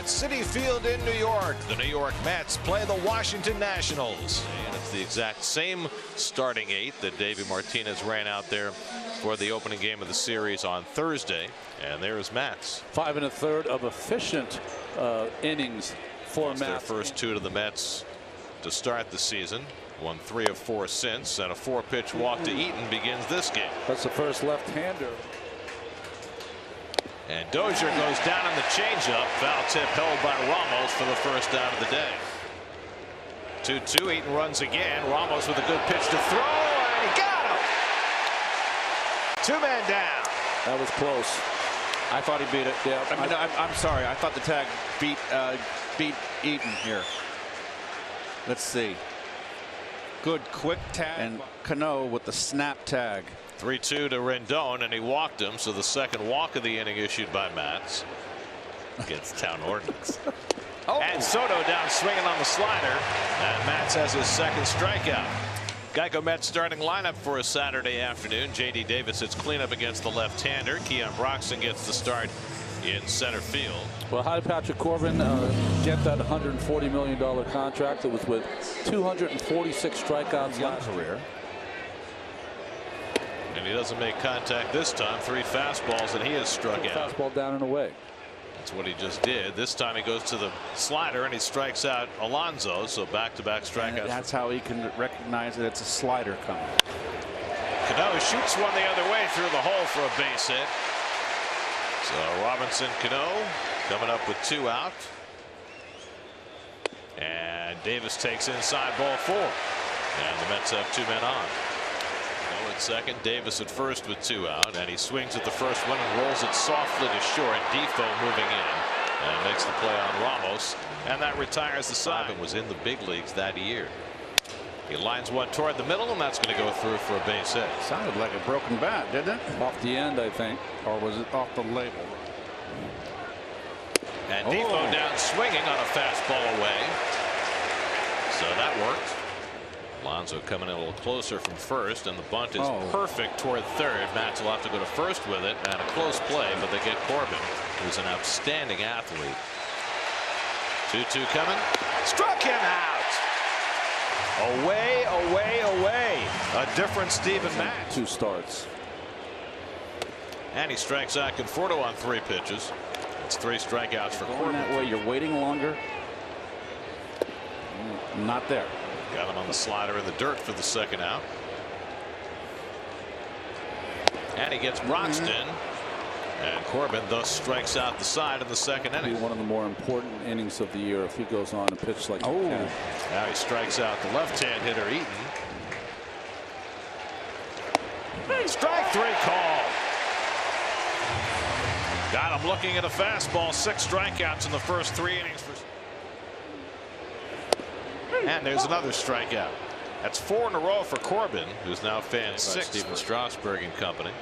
at Citi Field in New York. The New York Mets play the Washington Nationals. And it's the exact same starting 8 that Davey Martinez ran out there for the opening game of the series on Thursday. And there's Mets. 5 1/3 of efficient innings for Mets. Their first 2 to the Mets to start the season. Won 3 of 4 since, and a 4-pitch walk to Eaton begins this game. That's the first left-hander. And Dozier goes down on the changeup. Foul tip held by Ramos for the first out of the day. 2-2. Eaton runs again. Ramos with a good pitch to throw, and he got him. 2 men down. That was close. I thought he beat it. Yeah, I mean, I'm sorry. I thought the tag beat Eaton here. Let's see. Good quick tag. And Cano with the snap tag. 3-2 to Rendon, and he walked him. So the second walk of the inning issued by Mats against Town Ordinance. And Soto down swinging on the slider, and Mats has his second strikeout. Geico Mets starting lineup for a Saturday afternoon. J.D. Davis hits cleanup against the left-hander. Keon Broxton gets the start in center field. Well, how did Patrick Corbin get that $140 million contract? It was with 246 strikeouts last career. And he doesn't make contact this time. 3 fastballs, and he has struck out. Fastball down and away. That's what he just did. This time he goes to the slider, and he strikes out Alonso. So back-to-back strikeouts. And that's how he can recognize that it's a slider coming. Cano shoots one the other way through the hole for a base hit. So Robinson Cano coming up with 2 out. And Davis takes inside ball 4. And the Mets have 2 men on. Cano at second, Davis at first with 2 out. And he swings at the first one and rolls it softly to short. Defoe moving in and makes the play on Ramos. And that retires the side. Was in the big leagues that year. He lines one toward the middle, and that's going to go through for a base hit. Sounded like a broken bat, didn't it? Off the end, I think. Or was it off the label? And Defoe down swinging on a fastball away. So that worked. Alonso coming in a little closer from first, and the bunt is perfect toward third. Mats will have to go to first with it, and a close play, but they get Corbin, who's an outstanding athlete. 2-2 coming. Struck him out. Away, away, away. A different Steven Matz. 2 starts. And he strikes out Conforto on 3 pitches. It's 3 strikeouts for Corbin. That way, you're waiting longer. Not there. Got him on the slider in the dirt for the second out. And he gets Broxton. And Corbin thus strikes out the side in the second inning. One of the more important innings of the year if he goes on and pitches like he can. Now he strikes out the left-hand hitter Eaton. Strike 3 call. Got him looking at a fastball. 6 strikeouts in the first 3 innings. And there's another strikeout. That's 4 in a row for Corbin, who's now fan 6. Stephen Strasburg and company.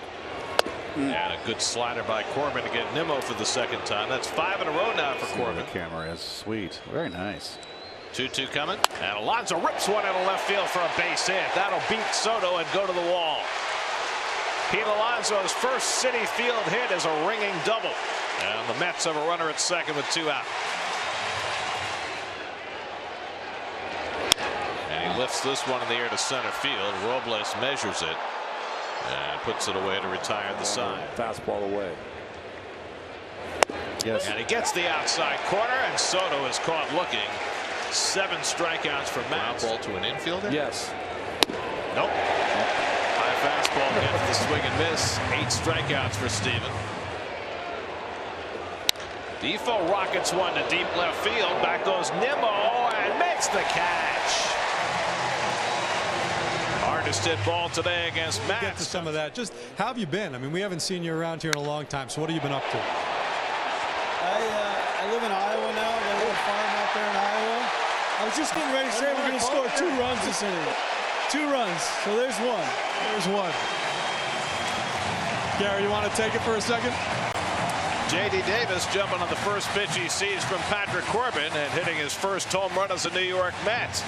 And a good slider by Corbin to get Nimmo for the second time. That's 5 in a row now for Corbin. The camera is sweet. Very nice. 2-2 coming. And Alonso rips one into left field for a base hit. That'll beat Soto and go to the wall. Pete Alonso's first Citi Field hit is a ringing double. And the Mets have a runner at second with 2 out. And he lifts this one in the air to center field. Robles measures it. And puts it away to retire the side. Fastball away. Yes. And he gets the outside corner, and Soto is caught looking. 7 strikeouts for Matt. Ball to an infielder? Yes. Nope. High fastball gets the swing and miss. 8 strikeouts for Steven. Defoe rockets one to deep left field. Back goes Nimmo and makes the catch. Hardest hit ball today against Matt. Get to some of that. Just how have you been? I mean, we haven't seen you around here in a long time. So what have you been up to? I live in Iowa now. I got a little farm out there in Iowa. I was just getting ready to say we're going to score 2 runs this inning. 2 runs. So there's one. There's one. Gary, you want to take it for a second? J.D. Davis jumping on the first pitch he sees from Patrick Corbin and hitting his first home run as a New York Met.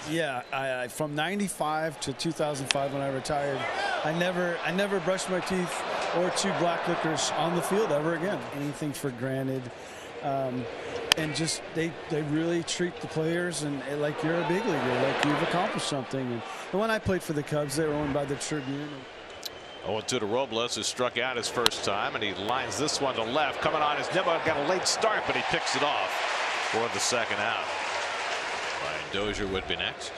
Yeah, I from '95 to 2005 when I retired, I never brushed my teeth or chewed black licorice on the field ever again. Anything for granted. and just they really treat the players and like you're a big leaguer, like you've accomplished something. And when I played for the Cubs, they were owned by the Tribune. 0-2 to Robles, who struck out his first time, and he lines this one to left. Coming on is Nimmo. Got a late start, but he picks it off for the second out. Brian Dozier would be next.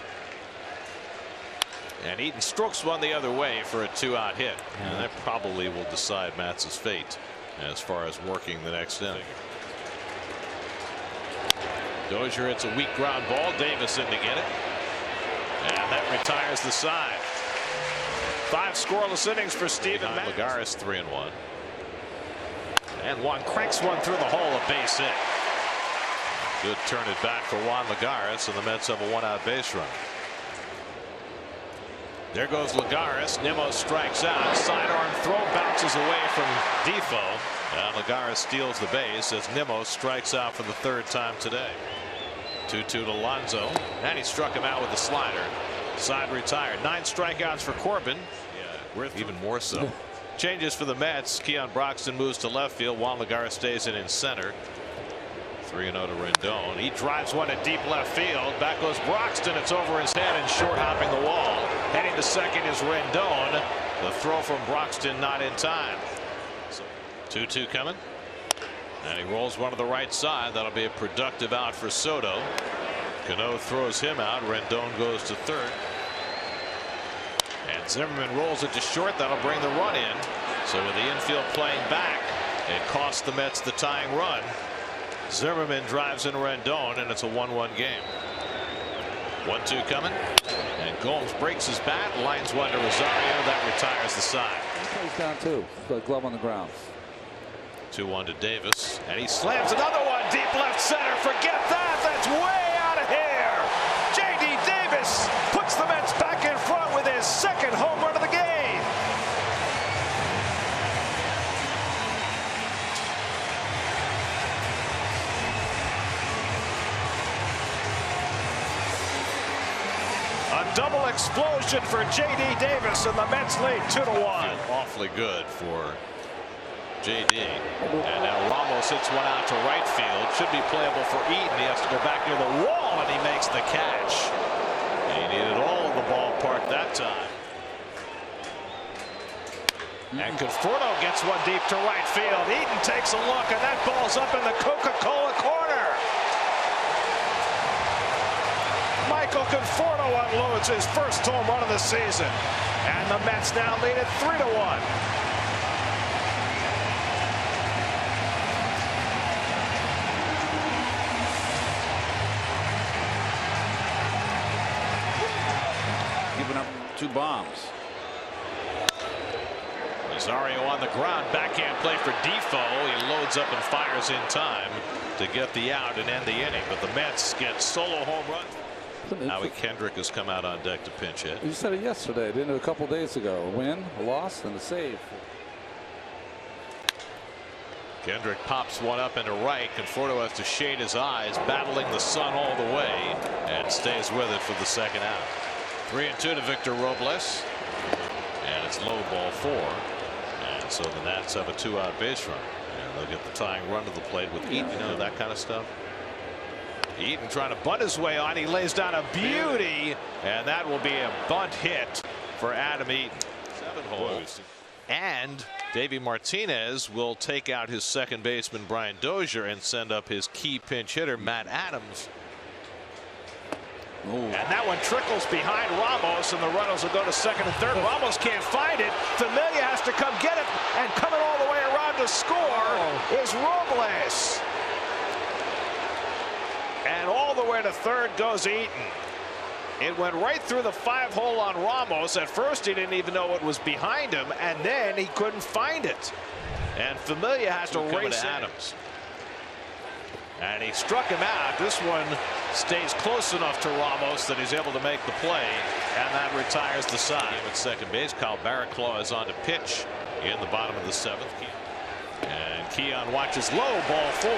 And Eaton strokes one the other way for a 2-out hit. And that probably will decide Matz's fate as far as working the next inning. Dozier hits a weak ground ball. Davis in to get it. And that retires the side. 5 scoreless innings for Steven Matz. Lagares 3-1. And Juan cranks one through the hole, a base hit. Good turn it back for Juan Lagares, and the Mets have a 1-out base run. There goes Lagares. Nimmo strikes out. Sidearm throw bounces away from Defoe. And Lagares steals the base as Nimmo strikes out for the 3rd time today. 2-2 to Alonso. And he struck him out with a slider. Side retired. 9 strikeouts for Corbin. Yeah, worth even more so. Changes for the Mets. Keon Broxton moves to left field. Juan Lagares stays in center. 3-0 to Rendon. He drives one to deep left field. Back goes Broxton. It's over his head and short hopping the wall. Heading to second is Rendon. The throw from Broxton not in time. 2-2 coming. And he rolls one to the right side. That'll be a productive out for Soto. Cano throws him out. Rendon goes to third. And Zimmerman rolls it to short. That'll bring the run in. So with the infield playing back, it costs the Mets the tying run. Zimmerman drives in Rendon, and it's a 1-1 game. 1-2 coming. And Gomes breaks his bat, lines one to Rosario. That retires the side. He plays down too. The glove on the ground. 2-1 to Davis. And he slams another one deep left center. Forget that. That's way out of here. J.D. Davis puts the Mets back in front with his 2nd home run of the game. A double explosion for J.D. Davis, and the Mets lead 2-1. Awfully good for J.D. And now Ramos hits one out to right field. Should be playable for Eaton. He has to go back near the wall, and he makes the catch. And he needed all of the ballpark that time. And Conforto gets one deep to right field. Eaton takes a look, and that ball's up in the Coca-Cola corner. Michael Conforto unloads his first home run of the season. And the Mets now lead it 3-1. Giving up 2 bombs. Rosario on the ground. Backhand play for Defoe. He loads up and fires in time to get the out and end the inning. But the Mets get solo home run. Howie Kendrick has come out on deck to pinch hit. You said it yesterday, didn't it? A couple days ago. A win, a loss, and a save. Kendrick pops one up into right. Conforto has to shade his eyes, battling the sun all the way, and stays with it for the 2nd out. 3-2 to Victor Robles. And it's low ball 4. And so the Nats have a 2-out base run. And they'll get the tying run to the plate with Eaton, you know, that kind of stuff. Eaton trying to bunt his way on. He lays down a beauty, and that will be a bunt hit for Adam Eaton. 7 holes. And Davey Martinez will take out his second baseman Brian Dozier and send up his key pinch hitter Matt Adams. Ooh. And that one trickles behind Ramos, and the runners will go to second and third. Ramos can't find it. Familia has to come get it, and coming all the way around to score is Robles. And all the way to third goes Eaton. It went right through the 5-hole on Ramos. At first he didn't even know what was behind him, and then he couldn't find it. And Familia has to race Adams. And he struck him out. This one stays close enough to Ramos that he's able to make the play, and that retires the side. At second base, Kyle Barraclough is on to pitch in the bottom of the 7th. And Keon watches low, ball 4.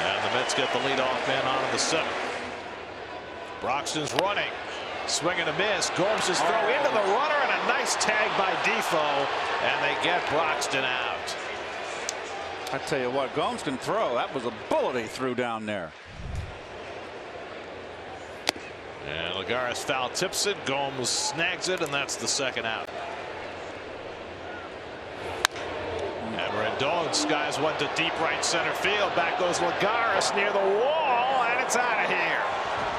And the Mets get the leadoff man on in the 7th. Broxton's running. Swing and a miss. Gomes' throw into the runner, and a nice tag by Defoe. And they get Broxton out. I tell you what, Gomes can throw. That was a bullet he threw down there. And Lagares foul tips it. Gomes snags it, and that's the second out. And Rendon skies one to deep right center field. Back goes Lagares near the wall, and it's out of here.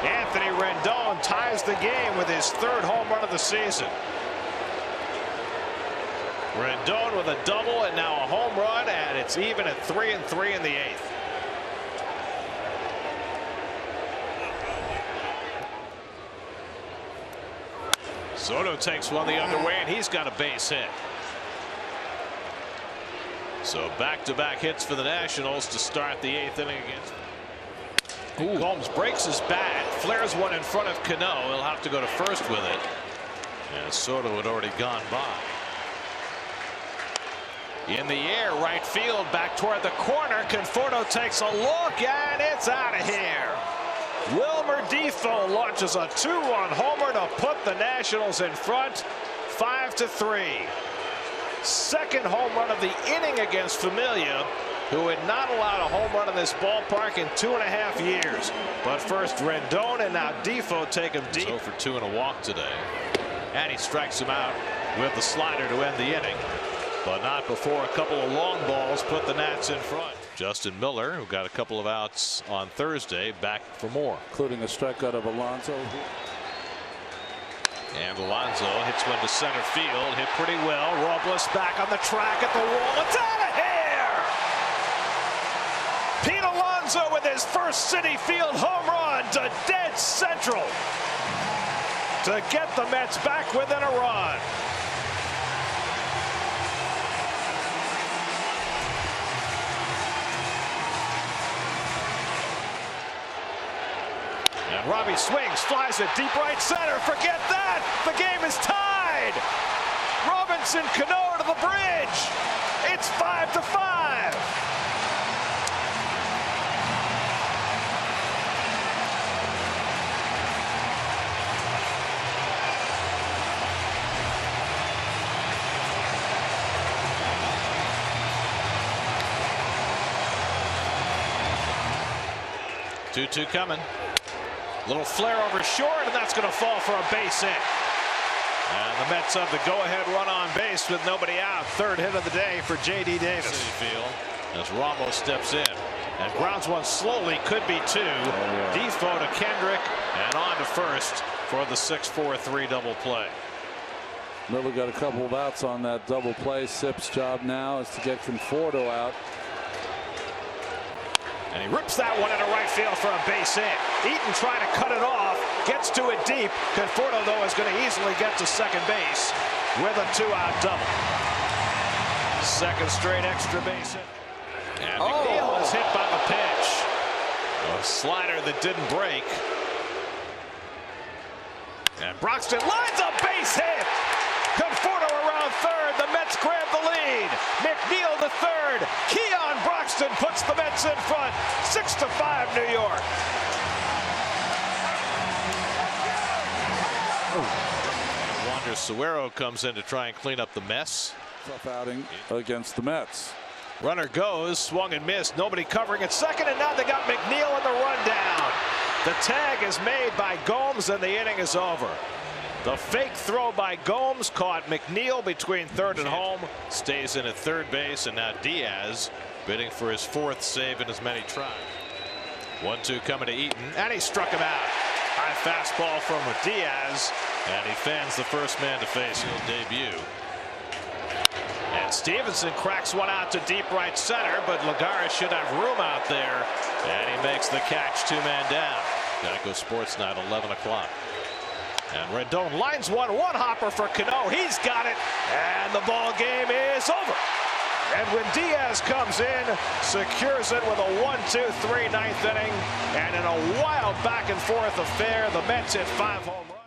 Anthony Rendon ties the game with his third home run of the season. Rendon with a double and now a home run, and it's even at 3-3 in the eighth. Soto takes one the other way, and he's got a base hit. So back-to-back hits for the Nationals to start the eighth inning against. Gomes breaks his bat, flares one in front of Cano. He'll have to go to first with it. And Soto had already gone by. In the air, right field, back toward the corner. Conforto takes a look, and it's out of here. Wilmer Difo launches a 2-run homer to put the Nationals in front, 5-3. Second home run of the inning against Familia, who had not allowed a home run in this ballpark in 2.5 years. But first Rendon, and now Difo take him deep. 0 for 2 and a walk today. And he strikes him out with the slider to end the inning. But not before a couple of long balls put the Nats in front. Justin Miller, who got a couple of outs on Thursday, back for more. Including a strikeout of Alonso. And Alonso hits one to center field. Hit pretty well. Robles back on the track at the wall. It's out of here! Pete Alonso with his first Citi Field home run to dead central to get the Mets back within a run. And Robbie swings, flies it deep right center. Forget that. The game is tied. Robinson Cano to the bridge. It's 5-5. Two coming. Little flare over short, and that's going to fall for a base hit. And the Mets have the go-ahead run on base with nobody out. Third hit of the day for J.D. Davis. Citi Field as Ramos steps in and grounds one slowly. Could be two. Difo to Kendrick and on to first for the 6-4-3 double play. Miller got a couple of outs on that double play. Sip's job now is to get Conforto out. And he rips that one into right field for a base hit. Eaton trying to cut it off, gets to it deep. Conforto, though, is going to easily get to second base with a 2-out double. Second straight extra base hit. And McNeil is hit by the pitch. A slider that didn't break. And Broxton lines a base hit. Conforto around third. The Mets grab the lead. McNeil to third. Keon Broxton puts the Mets in front. 6-5 New York. Wander Suero comes in to try and clean up the mess. Tough outing against the Mets. Runner goes, swung and missed. Nobody covering at second, and now they got McNeil in the rundown. The tag is made by Gomes, and the inning is over. The fake throw by Gomes caught McNeil between third and home. Stays in at third base, and now Diaz bidding for his fourth save in as many tries. 1-2 coming to Eaton, and he struck him out. High fastball from Diaz, and he fans the first man to face. He'll debut. And Stevenson cracks one out to deep right center, but Lagares should have room out there, and he makes the catch, 2-man down. Geico Sports Night, 11 o'clock. And Rendon lines one hopper for Cano. He's got it, and the ball game is over. And when Diaz comes in, secures it with a 1-2-3 ninth inning, and in a wild back and forth affair, the Mets hit 5 home runs.